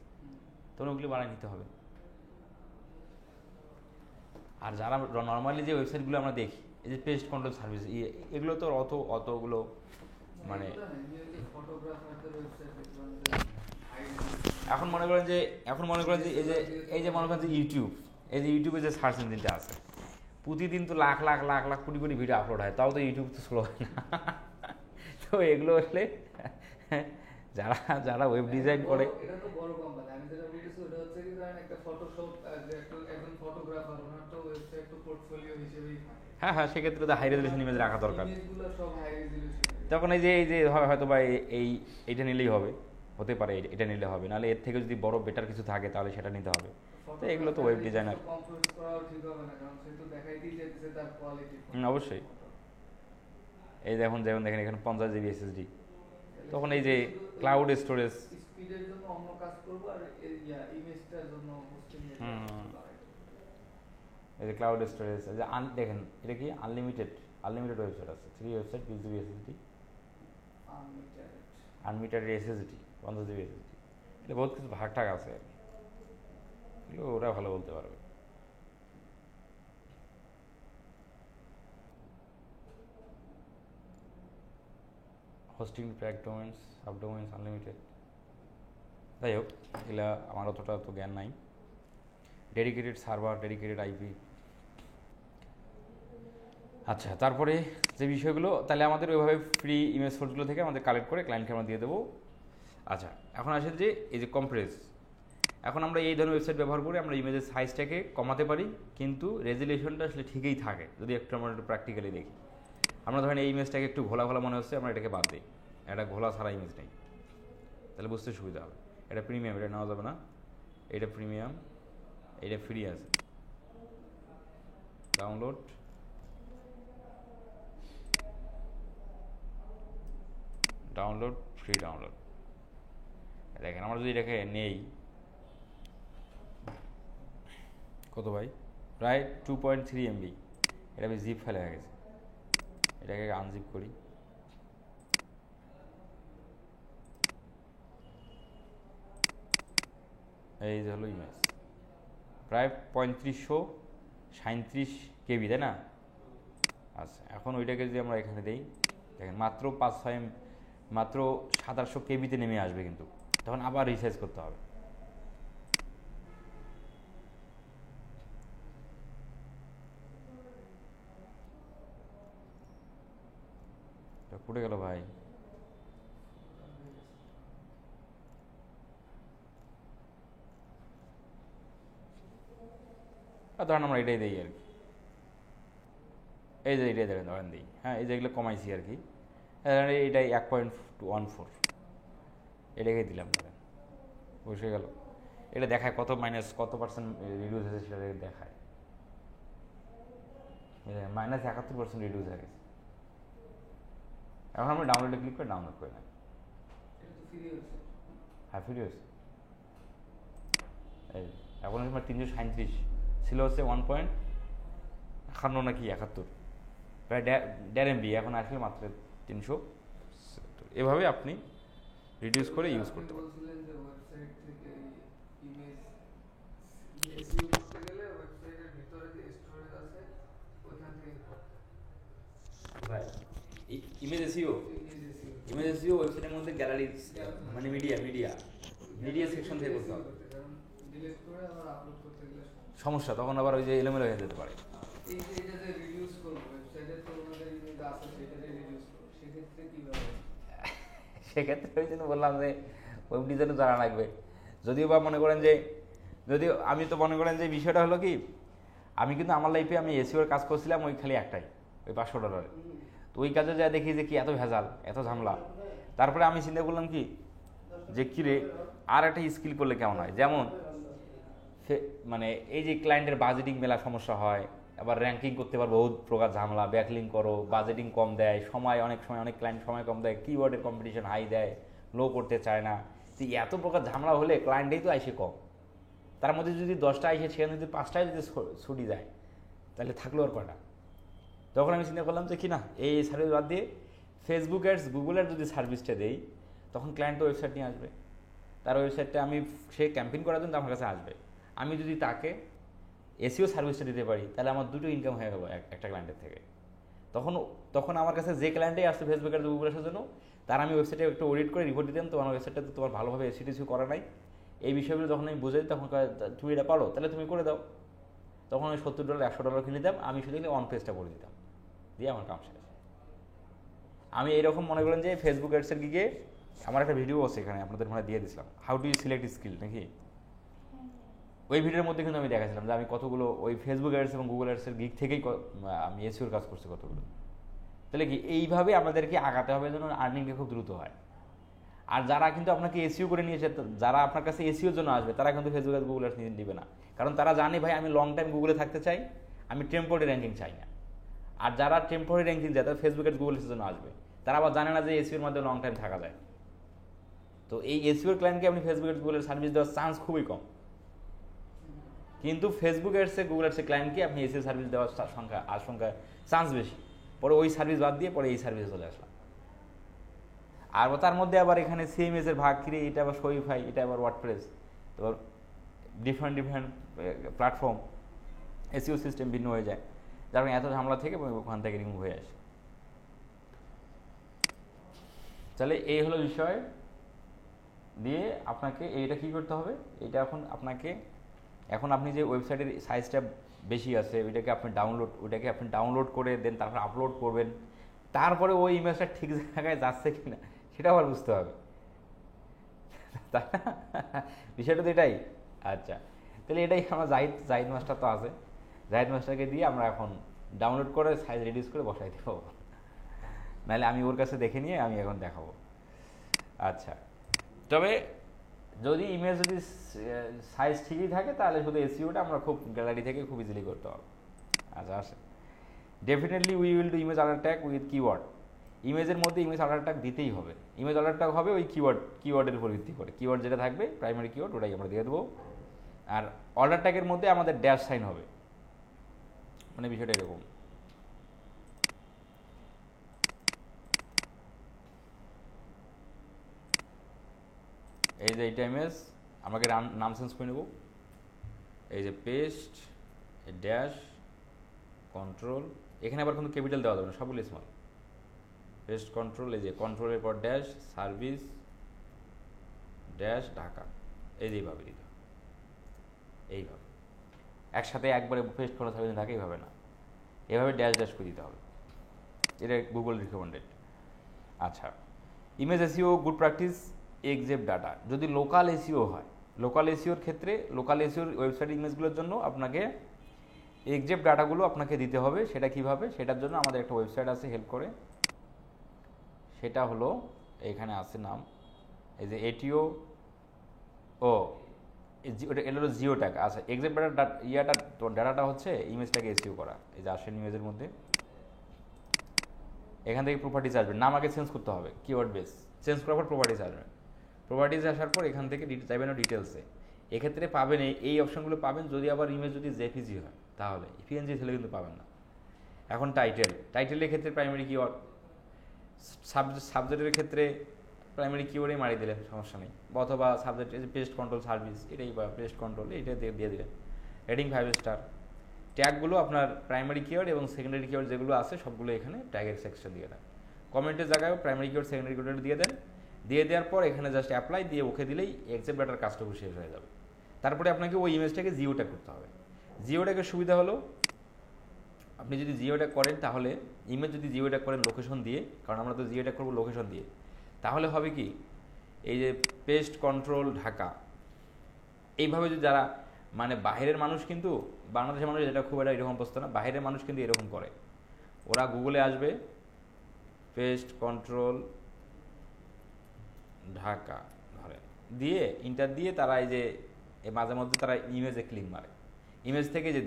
তখন ওগুলি বানিয়ে নিতে হবে। আর যারা নর্মালি যে ওয়েবসাইটগুলো আমরা দেখি, এই যে পেস্ট কন্ট্রোল সার্ভিস, এগুলো তো অতগুলো মানে, এখন মনে করেন যে এই যে মনে করেন যে ইউটিউবে যে সার্চ ইঞ্জিনটা আছে, প্রতিদিন তো লাখ কোটি ভিডিও আপলোড হয়, তাও তো ইউটিউব তো স্লো হয় না। তো এগুলো আসলে যারা ওয়েব ডিজাইন করে, এটা তো বড় কোম্পানি। আমি যেটা বলতেছি ওটা হচ্ছে কি, ধরেন একটা ফটোশপ, একজন ফটোগ্রাফার, ওনার তো ওয়েবসাইট তো পোর্টফোলিও হিসেবেই থাকে। হ্যাঁ, সেক্ষেত্রে তো হাই রেজলিউশন ইমেজ রাখা দরকার। ইমেজগুলো সব হাই রেজলিউশন। তখন এই যে হয়তো বা এইটা নিলেই হবে, হতে পারে এটা নিলে হবে, নাহলে এর থেকে যদি বড় বেটার কিছু থাকে তাহলে সেটা নিতে হবে। তো এগুলো তো ওয়েব ডিজাইনার, কম্পোজ করাও ঠিক হবে না, কারণ সে তো দেখাইতেই যাচ্ছে তার কোয়ালিটি। অবশ্যই। এই যেমন দেখেন এখানে 50 GB SSD, তখন এই যে ক্লাউড স্টোরেজ, স্পিডের জন্য অন্য কাজ করব, আর ইমেজটার জন্য হোস্টিং এর। এই যে ক্লাউড স্টোরেজ, এই যে দেখেন এটা কি আনলিমিটেড ওয়েবসাইট আছে, 3 website 20 GB SSD, unlimited SSD 50 GB SSD। এটা বহুত কিছু ভাগ আছে আর কি, এগুলো ওরা ভালো বলতে পারবে। Hosting track domains, subdomains, unlimited. যাই হোক, এগুলা আমার অতটা তো জ্ঞান নাই। Dedicated server, dedicated IP. আচ্ছা, তারপরে যে বিষয়গুলো, তাহলে আমাদের ওইভাবে ফ্রি ইমেজ সোর্সগুলো থেকে আমাদের কালেক্ট করে ক্লায়েন্টকে আমরা দিয়ে দেবো। আচ্ছা, এখন আসেন যে এই যে কম্প্রেস, এখন আমরা এই ধরনের ওয়েবসাইট ব্যবহার করে আমরা ইমেজের সাইজটাকে কমাতে পারি, কিন্তু রেজুলেশনটা আসলে ঠিকই থাকে যদি আমরা একটু প্র্যাকটিক্যালি দেখি। আমরা ধরেন এই ইমেজটাকে একটু ঘোলা মনে হচ্ছে, আমরা এটাকে বাদ দিই, এটা ঘোলা ছাড়া ইমেজ নেই, তাহলে বুঝতে সুবিধা হবে। এটা প্রিমিয়াম, এটা নেওয়া যাবে না, এটা প্রিমিয়াম, এটা ফ্রি আছে। Download, free download. দেখেন আমরা যদি এটাকে নেই, কত ভাই, প্রায় 2.3 MB। এটা জিপ ফাইল হয়ে গেছে, এটাকে আনজিপ করি। এই যে হলো ইমেজ, প্রায় 3537 KB, তাই না? আচ্ছা, এখন ওইটাকে যদি আমরা এখানে দিই, দেখেন মাত্র 2700 KB নেমে আসবে, কিন্তু তখন আবার রিসাইজ করতে হবে। পড়ে গেল ভাই। আর ধরেন আমরা এটাই দিই আর কি, এই যে এটাই ধরেন দিই, হ্যাঁ এই যে এগুলো কমাইছি আর কি, এইটাই 1.14 এটাকে দিলাম ধরেন, বসে গেল। এটা দেখায় কত মাইনাস কত পার্সেন্ট রিডিউস হয়েছে সেটা দেখায়, -71% রিডিউস হয়ে গেছে। এখন আমরা ডাউনলোডে ক্লিক করে ডাউনলোড করে নেন। হ্যাঁ ফ্রি হয়েছে। এই এখন আমার 337 ছিল হচ্ছে 1.51 নাকি 71, প্রায় 1.5 MB, এখন আসলে মাত্র 370। এভাবে আপনি রিডিউস করে ইউজ করতে পারেন। ইমেজ এসইও ওয়েবসাইটের মধ্যে গ্যালারি মানে মিডিয়া সেকশন থেকে করতে হবে। সমস্যা তখন আবার ওই যে এলোমেলো হয়ে যেতে পারে। সেক্ষেত্রে ওই জন্য বললাম যে ওয়েব ডিজাইনও জানা লাগবে। যদিও বা মনে করেন যে আমি তো মনে করেন যে বিষয়টা হলো কি, আমি কিন্তু আমার লাইফে আমি এসইওর কাজ করছিলাম ওই খালি একটাই, ওই $500। তো ওই কাজে যা দেখি যে কি এত ভেজাল এত ঝামেলা, তারপরে আমি চিন্তা করলাম কি যে কিরে আর একটা স্কিল করলে কেমন হয়। যেমন মানে এই যে ক্লায়েন্টের বাজেটিং মেলা সমস্যা হয়, আবার র্যাঙ্কিং করতে পারবো বহুত প্রকার ঝামেলা, ব্যাকলিং করো, বাজেটিং কম দেয়, অনেক সময় অনেক ক্লায়েন্ট সময় কম দেয়, কিওয়ার্ডের কম্পিটিশন হাই দেয়, লো করতে চায় না। তো এত প্রকার ঝামেলা হলে ক্লায়েন্টেই তো আইসে কম, তার মধ্যে যদি 10টা আইসে সেখানে যদি 5টায় যদি ছুটি যায় তাহলে থাকলো আর কয়টা। তখন আমি চিন্তা করলাম যে কি না এই সার্ভিস বাদ দিয়ে ফেসবুক অ্যাডস গুগল অ্যাডস যদি সার্ভিসটা দেই তখন ক্লায়েন্ট ওয়েবসাইট নিয়ে আসবে, তার ওয়েবসাইটটা সে ক্যাম্পেইন করার জন্য আমার কাছে আসবে। আমি যদি তাকে এসইও সার্ভিসটা দিতে পারি তাহলে আমার দুটো ইনকাম হয়ে গেল একটা ক্লায়েন্টের থেকে। তখন আমার কাছে যে ক্লায়েন্টেই আসছে ফেসবুক আর গুগল আসার জন্য, তার আমি ওয়েবসাইটে একটু অডিট করে রিপোর্ট দিতাম, তোমার ওয়েবসাইটটা তো তোমার ভালোভাবে এসইও করা নাই, এই বিষয়গুলো যখন আমি বুঝাই তখন তুমি এটা পারো তাহলে তুমি করে দাও। তখন আমি $70 $100 কিনে দিতাম, আমি শুধু অন পেজটা করে দিতাম, দিয়ে আমার কাম শেষ। আমি এইরকম মনে করেন যে ফেসবুক অ্যাডসের গিগে আমার একটা ভিডিও আছে এখানে আপনাদের মনে দিয়ে দিয়েছিলাম, হাউ টু সিলেক্ট স্কিল নাকি, ওই ভিডিওর মধ্যে কিন্তু আমি দেখাচ্ছিলাম যে আমি কতগুলো ওই ফেসবুক অ্যাডস এবং গুগল অ্যাডসের গিগ থেকেই আমি এসইওর কাজ করছি কতগুলো। তাহলে কি এইভাবে আমাদেরকে আগাতে হবে যেন আর্নিংটা খুব দ্রুত হয়। আর যারা কিন্তু আপনাকে এসইও করে নিয়েছে, যারা আপনার কাছে এসইওর জন্য আসবে তারা কিন্তু ফেসবুক আর গুগল অ্যাডস দিবে না, কারণ তারা জানে ভাই আমি লং টাইম গুগলে থাকতে চাই, আমি টেম্পোরারি র্যাঙ্কিং চাই না। আর যারা টেম্পোরারি র্যাঙ্কিং যায় তারা ফেসবুক আর গুগল অ্যাডসের জন্য আসবে, তারা আবার জানে না যে এসইওর মধ্যে লং টাইম থাকা যায়। তো এই এসইওর ক্লায়েন্টকে আপনি ফেসবুক আর গুগলের সার্ভিস দেওয়ার চান্স খুবই কম, কিন্তু ফেসবুক অ্যাডসে গুগল অ্যাডসে ক্লায়েন্টকে আপনি এসইও সার্ভিস দেওয়ার সংখ্যা চান্স বেশি। পরে ওই সার্ভিস বাদ দিয়ে পরে এই সার্ভিসে চলে আসলাম। আর তার মধ্যে আবার এখানে সিএমএস এর ভাগ কিরে, এটা আবার শপিফাই, এটা আবার ওয়ার্ডপ্রেস, তো ডিফারেন্ট প্ল্যাটফর্ম এসইও সিস্টেম ভিন্ন হয়ে যায়, যার কারণে এত ঝামেলা থেকে ওখান থেকে রিমুভ হয়ে আসে। তাহলে এই হলো বিষয় দিয়ে আপনাকে এইটা কী করতে হবে, এটা এখন আপনি যে ওয়েবসাইটের সাইজটা বেশি আছে ওইটাকে আপনি ডাউনলোড করে দেন, তারপর আপলোড করবেন, তারপরে ওই ইমেজটা ঠিক জায়গায় যাচ্ছে কি না সেটা আবার বুঝতে হবে, তাই না? বিষয়টা তো এটাই। আচ্ছা, তাহলে এটাই আমার জাহিদ মাস্টার তো আছে, জাহিদ মাস্টারকে দিয়ে আমরা এখন ডাউনলোড করে সাইজ রিডিউস করে বসাই দেবো, নাহলে আমি ওর কাছে দেখে নিয়ে আমি এখন দেখাবো। আচ্ছা, তবে যদি ইমেজ যদি সাইজ ঠিকই থাকে তাহলে শুধু এসইওটা আমরা খুব গ্যালারি থেকে খুব ইজিলি করতে হবে। আচ্ছা আসে, definitely we will do image order tag with keyword. ইমেজের মধ্যে ইমেজ অর্ডার ট্যাগ দিতেই হবে। ইমেজ অর্ডার ট্যাগ হবে ওই কিওয়ার্ডের উপর ভিত্তি করে, কিওয়ার্ড যেটা থাকবে প্রাইমারি কিওয়ার্ড ওটাই আমরা দিয়ে দেবো। আর অর্ডার ট্যাগের মধ্যে আমাদের ড্যাশ সাইন হবে, মানে বিষয়টা এরকম। এই যে এইটা ইমেজ আমাকে নাম চেঞ্জ করে নেব, এই যে পেস্ট ড্যাশ কন্ট্রোল, এখানে আবার কোনো ক্যাপিটাল দেওয়া যাবে না, সবগুলো স্মল। পেস্ট কন্ট্রোল, এই যে কন্ট্রোলের পর ড্যাশ সার্ভিস ড্যাশ ঢাকা, এই যে এইভাবে দিতে হবে, এইভাবে একসাথে একবারে পেস্ট করা সার্ভিস ঢাকা এইভাবে না, এভাবে ড্যাশ ড্যাশ করে দিতে হবে, এটা গুগল রিকমেন্ডেড। আচ্ছা, image SEO good practice except data. যদি লোকাল এসইও হয়, লোকাল এসইওর ক্ষেত্রে লোকাল এসইওর ওয়েবসাইট ইমেজগুলোর জন্য আপনাকে এক্সাক্ট ডাটাগুলো আপনাকে দিতে হবে। সেটা কিভাবে, সেটার জন্য আমাদের একটা ওয়েবসাইট আছে হেল্প করে, সেটা হলো এখানে আছে নাম, এই যে এটিও, ও এটা হলো জিও ট্যাগ। আচ্ছা, এক্সাক্ট ইয়াটা ডাটাটা হচ্ছে ইমেজটাকে এসইও করা। এই যে আসেন ইমেজের মধ্যে, এখান থেকে প্রপার্টিজ আসবে, নাম আগে চেঞ্জ করতে হবে, কিওয়ার্ড বেস চেঞ্জ করার পর প্রপার্টিজ আসবে। প্রপার্টিজ আসার পর এখান থেকে যাবেন ডিটেলসে, এক্ষেত্রে পাবেন এই অপশনগুলো পাবেন। যদি আবার ইমেজ যদি জেপিজি হয় তাহলে, পিএনজি হলে কিন্তু পাবেন না। এখন টাইটেলের ক্ষেত্রে প্রাইমারি কিওয়ার্ড, সাবজেক্টের ক্ষেত্রে প্রাইমারি কিওয়ার্ডেই মারি দিলেন, সমস্যা নেই। অথবা সাবজেক্ট পেস্ট কন্ট্রোল সার্ভিস, এটাই বা পেস্ট কন্ট্রোল এইটা দিয়ে দিলেন। Rating 5 star. ট্যাগগুলো আপনার প্রাইমারি কিওয়ার্ড এবং সেকেন্ডারি কিওয়ার্ড যেগুলো আছে সবগুলো এখানে ট্যাগের সেকশন দিয়ে দেন। কমেন্টের জায়গায় প্রাইমারি কিওয়ার্ড সেকেন্ডারি কিওয়ার্ড দিয়ে দেন। দিয়ে দেওয়ার পর এখানে জাস্ট অ্যাপ্লাই দিয়ে ওকে দিলেই এক্সেপ্ট ডাটার কাজটুকু শেষ হয়ে যাবে। তারপরে আপনাকে ওই ইমেজটাকে জিও ট্যাগ করতে হবে। জিও ট্যাগের সুবিধা হলো, আপনি যদি জিও ট্যাগ করেন তাহলে, ইমেজ যদি জিও ট্যাগ করেন লোকেশন দিয়ে, কারণ আমরা তো জিও ট্যাগ করবো লোকেশন দিয়ে, তাহলে হবে কি, এই যে পেস্ট কন্ট্রোল ঢাকা, এইভাবে যদি যারা মানে বাইরের মানুষ, কিন্তু বাংলাদেশের মানুষ এটা খুব একটা এরকম অবস্থা না, বাইরের মানুষ কিন্তু এরকম করে। ওরা গুগলে আসবে পেস্ট কন্ট্রোল ঢাকা ধরে দিয়ে ইন্টার দিয়ে তারা এই যে মাঝে মধ্যে তারা ইমেজে ক্লিক মারে, ইমেজ থেকে যে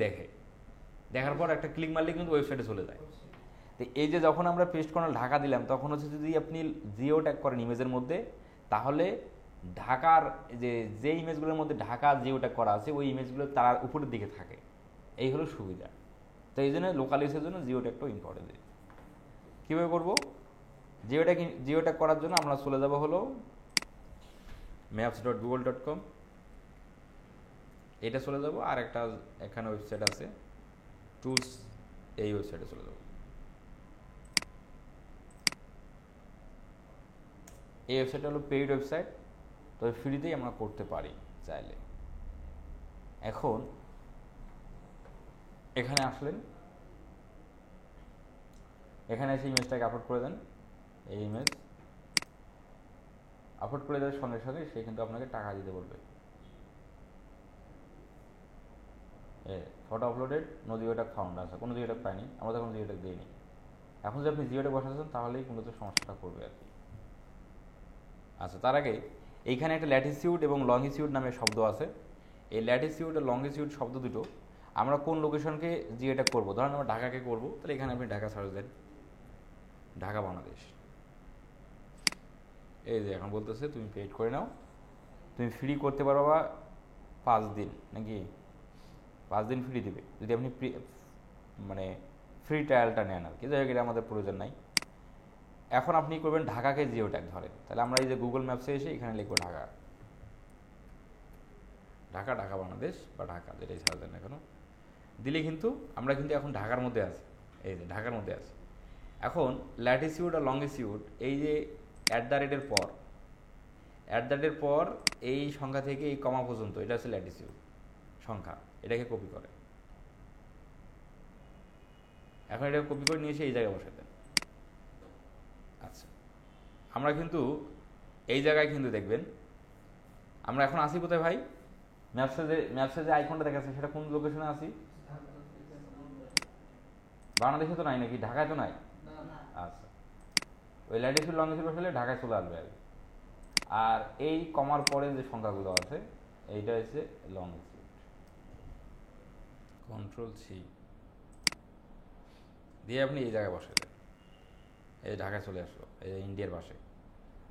দেখার পর একটা ক্লিক মারলে কিন্তু ওয়েবসাইটে চলে যায়। তো এই যে যখন আমরা পেস্ট কন্ট্রোল ঢাকা দিলাম, তখন হচ্ছে যদি আপনি জিও ট্যাগ করেন ইমেজের মধ্যে, তাহলে ঢাকার যে ইমেজগুলোর মধ্যে ঢাকা জিও ট্যাগ করা আছে ওই ইমেজগুলো তার উপরের দিকে থাকে। এই হলো সুবিধা। তো এই জন্য লোকাল ইউজের জন্য জিও ট্যাগটাও ইম্পর্টেন্ট। কীভাবে করবো, জিও ট্যাগ করার জন্য আমরা চলে যাব হলো maps.google.com, এটা চলে যাব। আর একটা এখানে ওয়েবসাইট আছে টুলস, এই ওয়েবসাইটে চলে যাব। এই ওয়েবসাইটটা হলো পেইড ওয়েবসাইট, তবে ফ্রিতেই আমরা করতে পারি চাইলে। এখন এখানে আসলেন, এখানে এসে ইমেজটাকে আপলোড করে দেন। এই ইমেজ আপলোড করে দেওয়ার সঙ্গে সঙ্গে সে কিন্তু আপনাকে টাকা দিতে বলবে। Photo uploaded, no geo tag found. আছে, কোনো জিও ট্যাগ পাইনি, আমরা তখন জিও ট্যাগ দিইনি। এখন যদি আপনি জিও ট্যাগ বসাচ্ছেন তাহলেই মূলত সমস্যাটা করবে আর কি। আচ্ছা, তার আগে এইখানে একটা ল্যাটিটিউড এবং লংগিটিউড নামে শব্দ আছে। এই ল্যাটিটিউড আর লংগিটিউড শব্দ দুটো আমরা কোন লোকেশনকে জিও ট্যাগ করবো, ধরেন আমরা ঢাকাকে করবো, তাহলে এখানে আপনি ঢাকা সার্চ দেন, ঢাকা বাংলাদেশ। এই যে এখন বলতেছে তুমি পেড করে নাও, তুমি ফ্রি করতে পারো বা 5 দিন, নাকি 5 দিন ফ্রি দিবে যদি আপনি মানে ফ্রি ট্রায়ালটা নেন আর কি। যাই হোক, এটা আমাদের প্রয়োজন নাই। এখন আপনি করবেন ঢাকাকে জিও ট্যাগ ধরেন, তাহলে আমরা এই যে গুগল ম্যাপসে এসে এখানে লিখবো ঢাকা, ঢাকা ঢাকা বাংলাদেশ বা ঢাকা, যেটাই ছাড়া দেন এখনো দিলে কিন্তু আমরা কিন্তু এখন ঢাকার মধ্যে আছি। এই যে ঢাকার মধ্যে আছি। এখন ল্যাটিটিউড আর লংগিটিউড, এই যে @এর পর এই সংখ্যা থেকে এই কমা পর্যন্ত, এটা হচ্ছে ল্যাটিটিউড সংখ্যা, এটাকে কপি করে। এখন এটাকে কপি করে নিয়ে এসে এই জায়গায় বসে দেন। আচ্ছা, আমরা কিন্তু এই জায়গায় কিন্তু দেখবেন আমরা এখন আসি কোথায় ভাই, ম্যাপসে যে আইকনটা দেখাচ্ছে সেটা কোন লোকেশনে আসি, বাংলাদেশে তো নাই নাকি, ঢাকায় তো নাই। আচ্ছা, ওই ল্যাটিটিউড লংগিটিউড বসালে ঢাকায় চলে আসবে আর কি। আর এই কমার পরে যে সংখ্যাগুলো আছে এইটা হচ্ছে লংগিটিউড। Ctrl+C দিয়ে আপনি এই জায়গায় বসে দেন, এই ঢাকায় চলে আসলো, এই ইন্ডিয়ার পাশে,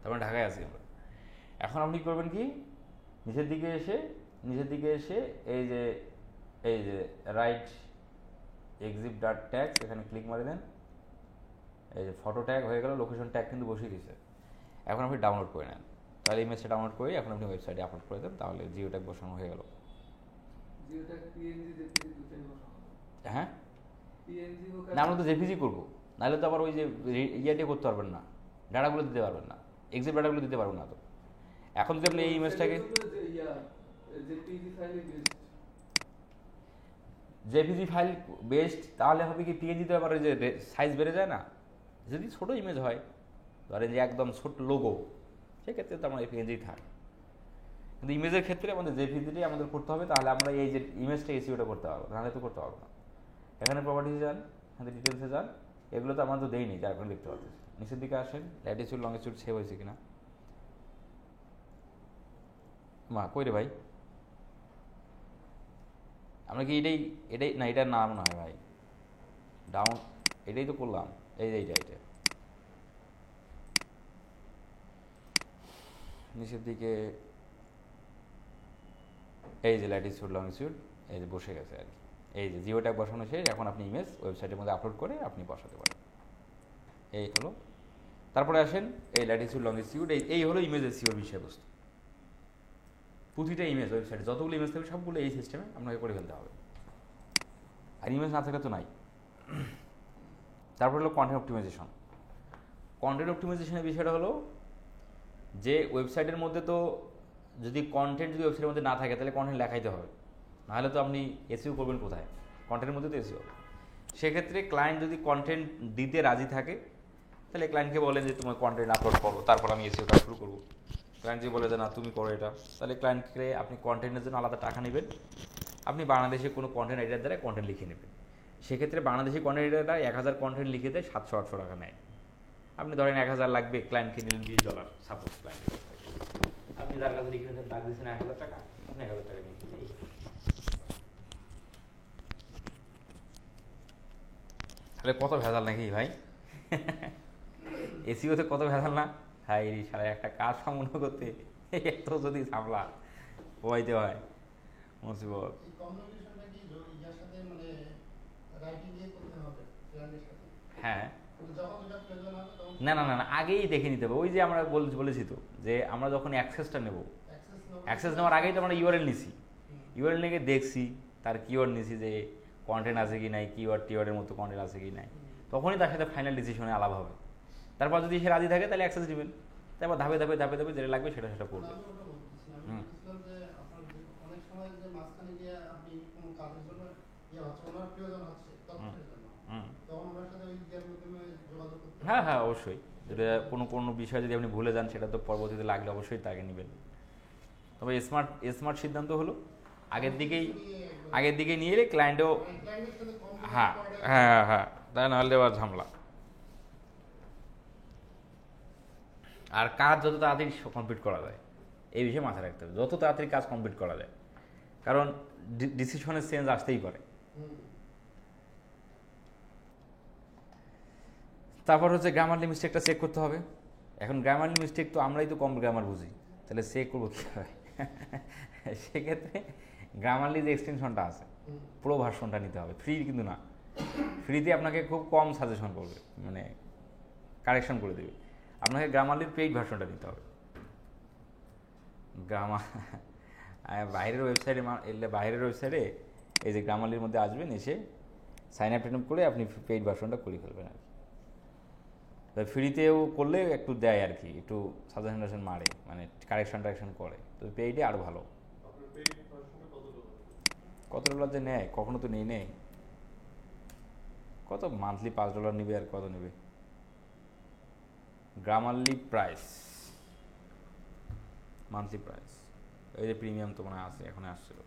তারপরে ঢাকায় আছি আমরা। এখন আপনি করবেন কি, নিচের দিকে এসে এই যে রাইট এক্সিট ডট ট্যাগ, এখানে ক্লিক মারে দেন। এই যে ফটো ট্যাগ হয়ে গেল, লোকেশন ট্যাগ কিন্তু বসিয়ে দিয়েছে। এখন আপনি ডাউনলোড করে নেন, তাহলে ইমেজটা ডাউনলোড করে এখন আপনি ওয়েবসাইটে আপলোড করে দেন, তাহলে জিও ট্যাগ বসানো হয়ে গেল। হ্যাঁ, না আমরা তো জেপিজি করবো, নাহলে তো আবার ওই যে ইয়াটা করতে পারবেন না, ডাটাগুলো দিতে পারবেন না, এক্সিট ডাটাগুলো দিতে পারবেন না। তো এখন যদি আপনি এই ইমেজটাকে জেপিজি ফাইল বেস্ট, তাহলে হবে কি পিএনজিতে আবার যে সাইজ বেড়ে যায় না, যদি ছোট ইমেজ হয়, ধরেন যে একদম ছোট লোগো, সেক্ষেত্রে তো আমার পিএনজি থাকে। কিন্তু ইমেজের ক্ষেত্রে আমাদের জেপিজিটাই আমাদের করতে হবে, তাহলে আমরা এই যে ইমেজটা এসিওটা করতে পারবো, নাহলে তো করতে পারবো না। এখানে প্রপার্টিসে যান, এখানে ডিটেলসে যান, এগুলো তো আমরা তো দেইনি, যার কারণে দেখতে পাচ্ছি। নিচের দিকে আসেন, ল্যাটিচিউড লঙ্গিটিউড সেভ হয়েছে কিনা। মা কই রে ভাই, আমরা কি এটাই না, এটার নাম নয় ভাই, ডাউন, এটাই তো করলাম, এইটা নিচের দিকে এই যে ল্যাটিচিউড লঙ্গিটিউড এই যে বসে গেছে আর কি। এই যে জিও ট্যাগ বসানো শেষ, এখন আপনি ইমেজ ওয়েবসাইটের মধ্যে আপলোড করে আপনি বসাতে পারেন। এই হলো, তারপরে আসেন এই ল্যাটিচিউড লঙ্গিটিউড, এই হলো ইমেজ এসইওর বিষয়বস্তু। প্রতিটা ইমেজ ওয়েবসাইটে যতগুলো ইমেজ থাকবে সবগুলো এই সিস্টেমে আপনাকে করে ফেলতে হবে, আর ইমেজ না থাকলে তো নাই। তারপর হলো কন্টেন্ট অপটিমাইজেশন। কন্টেন্ট অপটিমাইজেশনের বিষয়টা হলো যে ওয়েবসাইটের মধ্যে তো যদি কন্টেন্ট যদি ওয়েবসাইটের মধ্যে না থাকে তাহলে কন্টেন্ট লেখাইতে হবে, নাহলে তো আপনি এসইও করবেন কোথায়, কন্টেন্টের মধ্যে তো এসইও। সেক্ষেত্রে ক্লায়েন্ট যদি কন্টেন্ট দিতে রাজি থাকে তাহলে ক্লায়েন্টকে বলেন যে তোমার কন্টেন্ট আপলোড করো, তারপর আমি এসইও কাজ শুরু করবো। ক্লায়েন্ট যদি বলে যে না তুমি করো এটা, তাহলে ক্লায়েন্টকে আপনি কন্টেন্টের জন্য আলাদা টাকা নেবেন, আপনি বাংলাদেশে কোনো কন্টেন্ট রাইটার দ্বারা কন্টেন্ট লিখে নেবেন। সেক্ষেত্রে বাংলাদেশি কন্টেন্ট রাইটাররা 1000 কন্টেন্ট লিখে দেয় 700-800 টাকা নেয়। আপনি ধরেন 1000 লাগবে, ক্লায়েন্টকে নিলেন $20, সাপোজ ক্লায়েন্ট, আপনি যার কাছে লিখে টাকা দিচ্ছেন 1000 টাকা, আপনি 1000 টাকা নিয়ে তাহলে কত ভেজাল নাকি ভাই, এসিওতে কত ভেজাল না ভাই, সারা একটা কাজ সম্পূর্ণ করতে এত যদি ঝামেলা পোয়াইতে হয় মুসিবত। হ্যাঁ না না না না, আগেই দেখে নিতে হবে। ওই যে আমরা বলেছি তো যে আমরা যখন অ্যাক্সেসটা নেব, অ্যাক্সেস নেওয়ার আগেই তো আমরা ইউআরএল নিছি, ইউআরএল নিয়ে দেখছি তার কিওয়ার্ড নিছি যে কন্টেন্ট আছে কি নাই, টিওয়ার্ডের মতো কন্টেন্ট আছে কি নাই, তখনই তার সাথে ফাইনাল ডিসিশনে আলাপ হবে। তারপর যদি সে রাজি থাকে তাহলে অ্যাক্সেস দিবেন, তারপর ধাপে ধাপে ধাপে ধাপে যেটা লাগবে সেটা করবে। হ্যাঁ হ্যাঁ অবশ্যই, যেটা কোনো বিষয় যদি আপনি ভুলে যান সেটা তো পরবর্তীতে লাগলে অবশ্যই তাকে নেবেন। তবে স্মার্ট সিদ্ধান্ত হলো আগের দিকেই নিয়ে এলে ক্লায়েন্টও, হ্যাঁ হ্যাঁ হ্যাঁ, তাই নাহলে আবার ঝামেলা। আর কাজ যত তাড়াতাড়ি কমপ্লিট করা যায় এই বিষয়ে মাথায় রাখতে হবে, যত তাড়াতাড়ি কাজ কমপ্লিট করা যায়, কারণ ডিসিশনের চেঞ্জ আসতেই পারে। তারপর হচ্ছে গ্রামারলি মিস্টেকটা চেক করতে হবে। এখন গ্রামারলি মিস্টেক তো আমরাই তো কম গ্রামার বুঝি, তাহলে চেক করবো কীভাবে? সেক্ষেত্রে গ্রামারলি যে এক্সটেনশনটা আছে প্রো ভার্সনটা নিতে হবে, ফ্রি কিন্তু না, ফ্রিতে আপনাকে খুব কম সাজেশন করবে, মানে কারেকশন করে দেবে। আপনাকে গ্রামারলির পেইড ভার্সনটা নিতে হবে। বাইরের ওয়েবসাইটে এই যে গ্রামারলির মধ্যে আসবেন, এসে সাইন আপ করে আপনি পেইড ভার্সনটা করে ফেলবেন আর কি। ফ্রিতেও করলে একটু দেয় আর কি, একটু সাজেশন মারে, মানে কারেকশন করে, তো পেইডে আরও ভালো। কত ডলার যে নেয়, কখনো তো নেই, কত মান্থলি $5 নেবে আর কত নেবে। গ্রামারলি প্রাইস, মান্থলি প্রাইস, এই যে প্রিমিয়াম তো মনে আছে, এখন আসছিল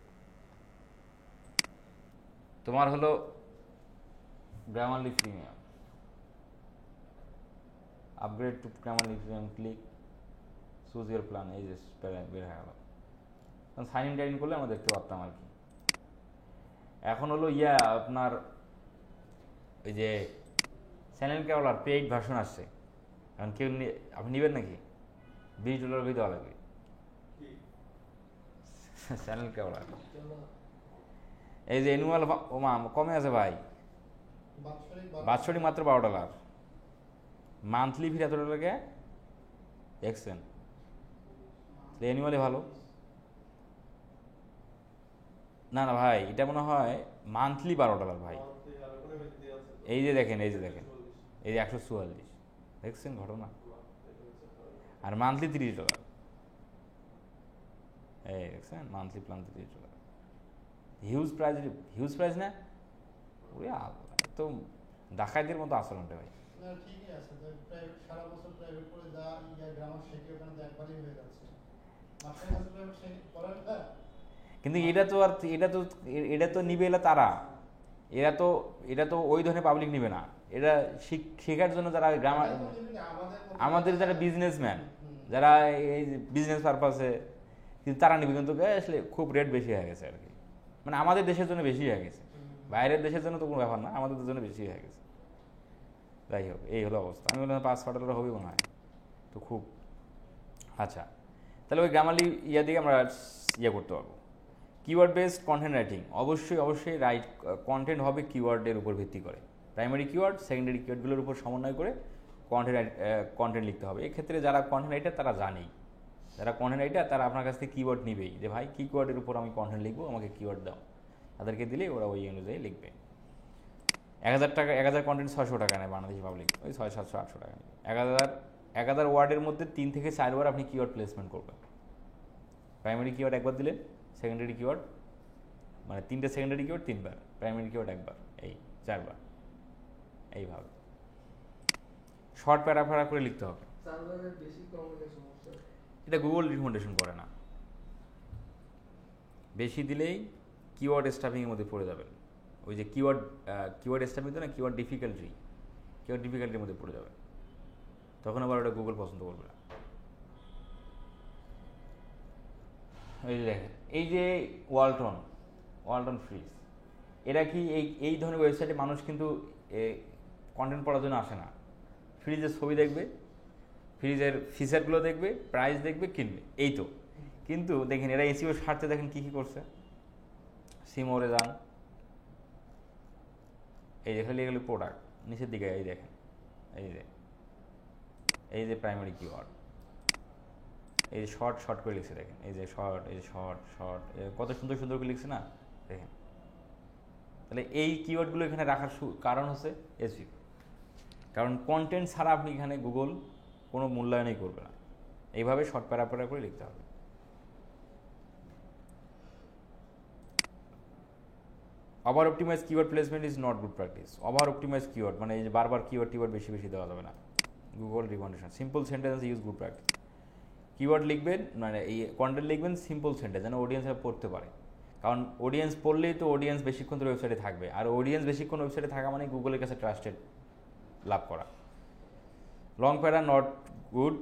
তোমার হলো Grammarly premium, upgrade two Grammarly premium, click choose your plan, এই যে বের হয়ে গেল। সাইন ইন করলে আমরা দেখতে পারতাম আর কি। এখন হলো আপনার ওই যে চ্যানেল কেবলার পেইড ভার্সন আসছে, এখন কেউ আপনি নেবেন নাকি? $20 করে দেওয়া লাগবে চ্যানেল কেবলার। এই যে অ্যানুয়াল কমে আছে ভাই, বাৎসরিক মাত্র $12, মান্থলি ফি এত টাকা দেখছেন, অ্যানুয়ালি ভালো না। না ভাই, এটা মনে হয় মান্থলি $12 ভাই। এই যে দেখেন এই যে 144 দেখছেন ঘটনা, আর মান্থলি $30। এই দেখছেন মান্থলি প্ল্যান $30, হিউজ প্রাইস না? ওরে তো ডাকাইদের মতো আচরণটা ভাই। কিন্তু এটা তো নিবে এলা তারা, এটা তো ওই ধরনের পাবলিক নেবে না, এটা শেখার জন্য যারা গ্রামার, আমাদের যারা বিজনেসম্যান, যারা এই বিজনেস পারপাসে, কিন্তু তারা নেবে, কিন্তু আসলে খুব রেট বেশি হয়ে গেছে আর কি, মানে আমাদের দেশের জন্য বেশি হয়ে গেছে, বাইরের দেশের জন্য তো কোনো ব্যাপার না, আমাদের জন্য বেশি হয়ে গেছে। যাই হোক, এই হলো অবস্থা। আমি বললাম $5 হবে মনে হয় তো খুব। আচ্ছা, তাহলে ওই গ্রামারলি দিকে আমরা করতে পারবো। কিওয়ার্ড বেসড কন্টেন্ট রাইটিং, অবশ্যই রাইট কন্টেন্ট হবে কিওয়ার্ডের উপর ভিত্তি করে। প্রাইমারি কিওয়ার্ড সেকেন্ডারি কিওয়ার্ডগুলোর উপর সমন্বয় করে কন্টেন্ট লিখতে হবে। এক্ষেত্রে যারা কন্টেন্ট রাইটার তারা জানেই, যারা কন্টেন্ট রাইটার তারা আপনার কাছ থেকে কিওয়ার্ড নিবেই, যে ভাই কী কিওয়ার্ডের উপর আমি কন্টেন্ট লিখবো, আমাকে কিওয়ার্ড দাও, তাদেরকে দিলেই ওরা ওই অনুযায়ী লিখবে। 1000 কন্টেন্ট 600 টাকা নেয় বাংলাদেশি পাবলিক, ওই 600-700-800 টাকা নেবে। 1000 ওয়ার্ডের মধ্যে 3 থেকে 4 বার আপনি কিওয়ার্ড প্লেসমেন্ট করবেন। প্রাইমারি কিওয়ার্ড একবার দিলেন, সেকেন্ডারি কিওয়ার্ড মানে 3টে সেকেন্ডারি কিওয়ার্ড 3 বার, প্রাইমারি কিওয়ার্ড একবার, এই 4 বার, এইভাবে শর্ট প্যারা করে লিখতে হবে। এটা গুগল রিকমেন্ডেশন করে না, বেশি দিলেই কিওয়ার্ড স্টাফিংয়ের মধ্যে পড়ে যাবেন। ওই যে কিওয়ার্ড স্টাফিং তো না, কিওয়ার্ড ডিফিকাল্টির মধ্যে পড়ে যাবে, তখন আবার ওটা গুগল পছন্দ করবে না। এই যে দেখেন, এই যে ওয়ালটন ফ্রিজ, এরা কি এই ধরনের ওয়েবসাইটে মানুষ কিন্তু কন্টেন্ট পড়ার জন্য আসে না, ফ্রিজের ছবি দেখবে, ফ্রিজের ফিচারগুলো দেখবে, প্রাইস দেখবে, কিনবে, এই তো। কিন্তু দেখেন এরা এসিও স্বার্থে দেখেন কী করছে, সিমোরে যান, এই যে খালি এগুলো প্রোডাক্ট, নিচের দিকে এই দেখেন, এই যে প্রাইমারি কিওয়ার্ড, এই যে শর্ট করে লিখছে দেখেন, এই যে শর্ট কত সুন্দর করে লিখছে না দেখেন। তাহলে এই কিওয়ার্ডগুলো এখানে রাখার কারণ হচ্ছে এসইও, কারণ কন্টেন্ট ছাড়া আপনি এখানে গুগল কোনো মূল্যায়নই করবে না, এইভাবে শর্ট প্যারা করে লিখতে হবে। Over optimise keyword placement is not good practice. Over optimise keyword মানে এই যে বারবার কিওয়ার্ড বেশি দেওয়া যাবে না, Google recommendation. Simple sentence use good practice. Keyword লিখবেন মানে এই কন্টেন্ট লিখবেন সিম্পল সেন্টেন্স, যেন অডিয়েন্সরা পড়তে পারে, কারণ অডিয়েন্স পড়লেই তো অডিয়েন্স বেশিক্ষণ ধরে ওয়েবসাইটে থাকবে, আর অডিয়েন্স বেশিক্ষণ ওয়েবসাইটে থাকা মানে গুগলের কাছে ট্রাস্টেড লাভ করা। লং প্যারা not good.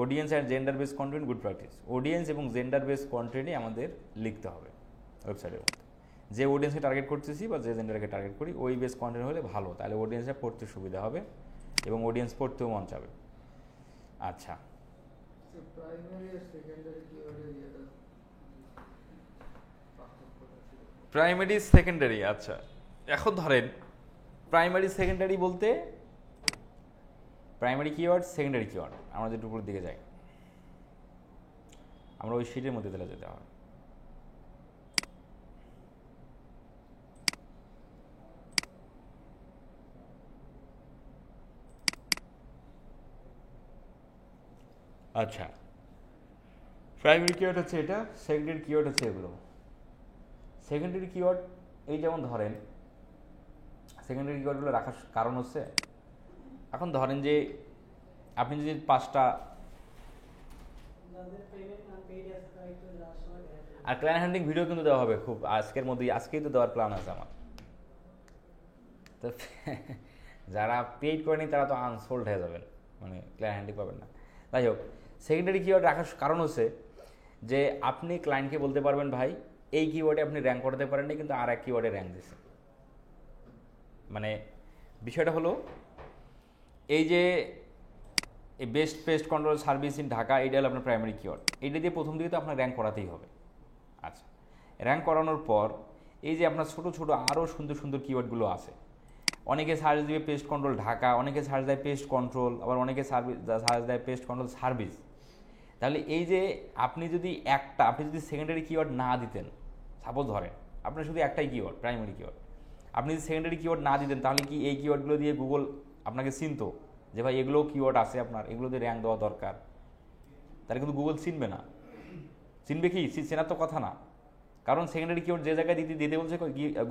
Audience and gender base content good practice. Audience এবং জেন্ডার বেস কন্টেন্টই আমাদের লিখতে হবে ওয়েবসাইটের মধ্যে। যে অডিয়েন্সকে টার্গেট করতেছি বা যে জেন্ডারকে টার্গেট করি ওই বেস কন্টেন্ট হলে ভালো, তাহলে অডিয়েন্সরা পড়তে সুবিধা হবে এবং অডিয়েন্স পড়তেও মন চাবে। আচ্ছা, প্রাইমারি সেকেন্ডারি, আচ্ছা এখন ধরেন প্রাইমারি সেকেন্ডারি বলতে প্রাইমারি কিওয়ার্ড সেকেন্ডারি কিওয়ার্ড, আমরা যেটা উপরের দিকে যাই, আমরা ওই শিটের মধ্যে দিলে যেতে হবে। আচ্ছা, প্রাইমারি কিওয়ার্ড হচ্ছে এটা, সেকেন্ডারি কিওয়ার্ড হচ্ছে এগুলো। সেকেন্ডারি কিওয়ার্ড এই যেমন ধরেন সেকেন্ডারি কিওয়ার্ডগুলো রাখার কারণ হচ্ছে, এখন ধরেন যে আপনি যদি 5টা, আর ক্লায়েন্ট হ্যান্ডলিং ভিডিও কিন্তু দেওয়া হবে খুব আজকেই তো দেওয়ার প্ল্যান আছে আমার। তো যারা পেইড করেনি তারা তো আনসোল্ড হয়ে যাবেন, মানে ক্লায়েন্ট হ্যান্ডলিং পাবেন না। যাই হোক, সেকেন্ডারি কিওয়ার্ড রাখার কারণ হচ্ছে যে আপনি ক্লায়েন্টকে বলতে পারবেন ভাই এই কিওয়ার্ডে আপনি র্যাঙ্ক করাতে পারেননি কিন্তু আর এক কিওয়ার্ডে র্যাঙ্ক দিচ্ছে। মানে বিষয়টা হলো এই যে best pest control service in Dhaka, এইটা হলো আপনার প্রাইমারি কিওয়ার্ড। এইটা দিয়ে প্রথম দিকে তো আপনার র্যাঙ্ক করাতেই হবে। আচ্ছা, র্যাঙ্ক করানোর পর এই যে আপনার ছোটো আরও সুন্দর কিওয়ার্ডগুলো আছে, অনেকে সার্চ দিবে পেস্ট কন্ট্রোল ঢাকা, অনেকে সার্চ দেয় পেস্ট কন্ট্রোল, আবার অনেকে সার্চ দেয় পেস্ট কন্ট্রোল সার্ভিস। তাহলে এই যে আপনি যদি সেকেন্ডারি কিওয়ার্ড না দিতেন, সাপোজ ধরেন আপনার শুধু একটাই কিওয়ার্ড প্রাইমারি কিওয়ার্ড, আপনি যদি সেকেন্ডারি কিওয়ার্ড না দিতেন তাহলে কি এই কিওয়ার্ডগুলো দিয়ে গুগল আপনাকে চিনতো যে ভাই এগুলো কিওয়ার্ড আছে আপনার, এগুলো দিয়ে র্যাঙ্ক দেওয়া দরকার? তাহলে কিন্তু গুগল চিনবে না। চিনবে কি? চেনার তো কথা না, কারণ সেকেন্ডারি কিওয়ার্ড যে জায়গায় দিতে বলছে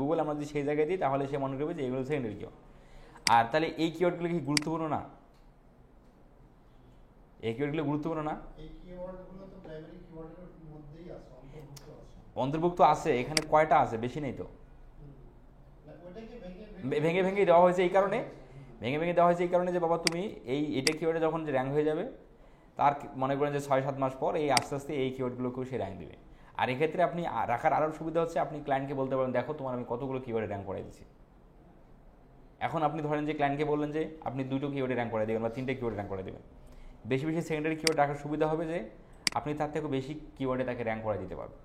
গুগল, আমরা যদি সেই জায়গায় দিই তাহলে সে মনে করবে যে এগুলো সেকেন্ডারি কিওয়ার্ড। আর তাহলে এই কিওয়ার্ডগুলো কি গুরুত্বপূর্ণ না? এই কিওয়ার্ডগুলো গুরুত্বপূর্ণ না? অন্তর্ভুক্ত আছে। এখানে কয়টা আছে? বেশি নেই তো। ভেঙে ভেঙে দেওয়া হয়েছে এই কারণে দেওয়া হয়েছে এই কারণে যে বাবা তুমি এটা কিওয়ার্ডে যখন যে র্যাঙ্ক হয়ে যাবে তার মনে করেন যে 6-7 মাস পর এই আস্তে আস্তে এই কিওয়ার্ডগুলোকেও সে র্যাঙ্ক দেবে। আর এক্ষেত্রে আপনি রাখার আরও সুবিধা হচ্ছে আপনি ক্লায়েন্টকে বলতে পারেন দেখো তোমার আমি কতগুলো কিওয়ার্ডে র্যাঙ্ক করাই দিচ্ছি। এখন আপনি ধরেন যে ক্লায়েন্টকে বললেন যে আপনি 2টো কিওয়ার্ডে র্যাঙ্ক করে দেবেন বা 3টে কিওয়ার্ডে র্যাঙ্ক করে দেবেন। বেশি বেশি সেকেন্ডারি কিওয়ার্ড রাখার সুবিধা হবে যে আপনি তার থেকে বেশি কিওয়ার্ডে তাকে র্যাঙ্ক করে দিতে পারবেন,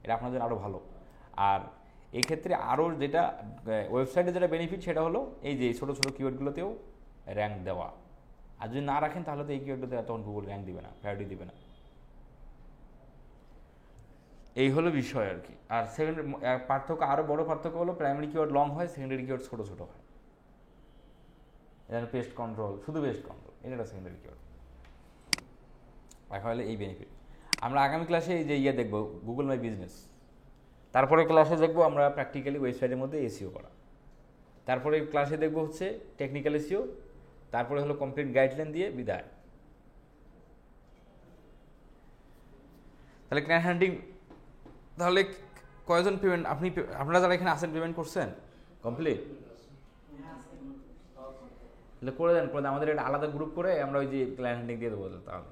এটা আপনার জন্য আরও ভালো। আর এই ক্ষেত্রে আরও যেটা ওয়েবসাইটে যেটা বেনিফিট সেটা হলো এই যে ছোটো ছোটো কিওয়ার্ডগুলোতেও র্যাঙ্ক দেওয়া। আর যদি না রাখেন তাহলে তো এই কিওয়ার্ডগুলোতে তখন গুগল র্যাঙ্ক দিবে না, প্রায়োরিটি দিবে না। এই হলো বিষয় আর কি। আর সেকেন্ডারি পার্থক্য, আরও বড় পার্থক্য হলো প্রাইমারি কিওয়ার্ড লং হয়, সেকেন্ডারি কিওয়ার্ড ছোটো ছোটো হয়। যেন পেস্ট কন্ট্রোল, শুধু পেস্ট কন্ট্রোল, এটা সেকেন্ডারি কিওয়ার্ড। রাখা হলে এই বেনিফিট। আমরা আগামী ক্লাসে এই যে দেখবো গুগল মাই বিজনেস, তারপরে ক্লাসে দেখবো আমরা প্র্যাকটিক্যালি ওয়েবসাইটের মধ্যে এসইও করা, তারপরে ক্লাসে দেখবো হচ্ছে টেকনিক্যাল এসইও, তারপরে হলো কমপ্লিট গাইডলাইন দিয়ে বিদায়। তাহলে ক্লায়েন্ট হ্যান্ডিং, তাহলে কয়জন পেমেন্ট আপনারা যারা এখানে আসেন পেমেন্ট করছেন কমপ্লিট? তাহলে করে দেন, আমাদের একটা আলাদা গ্রুপ করে আমরা ওই যে ক্লায়েন্ট হ্যান্ডিং দিয়ে দেবো তাহলে।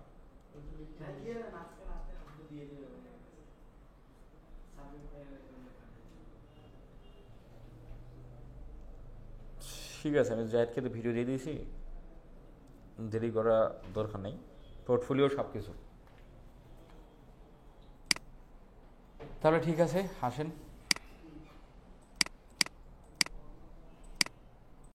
ঠিক আছে, আমি জাহিদকে তো ভিডিও দিয়ে দিয়েছি, দেরি করা দরকার নেই, পোর্টফোলিও সব কিছু। তাহলে ঠিক আছে, আসেন।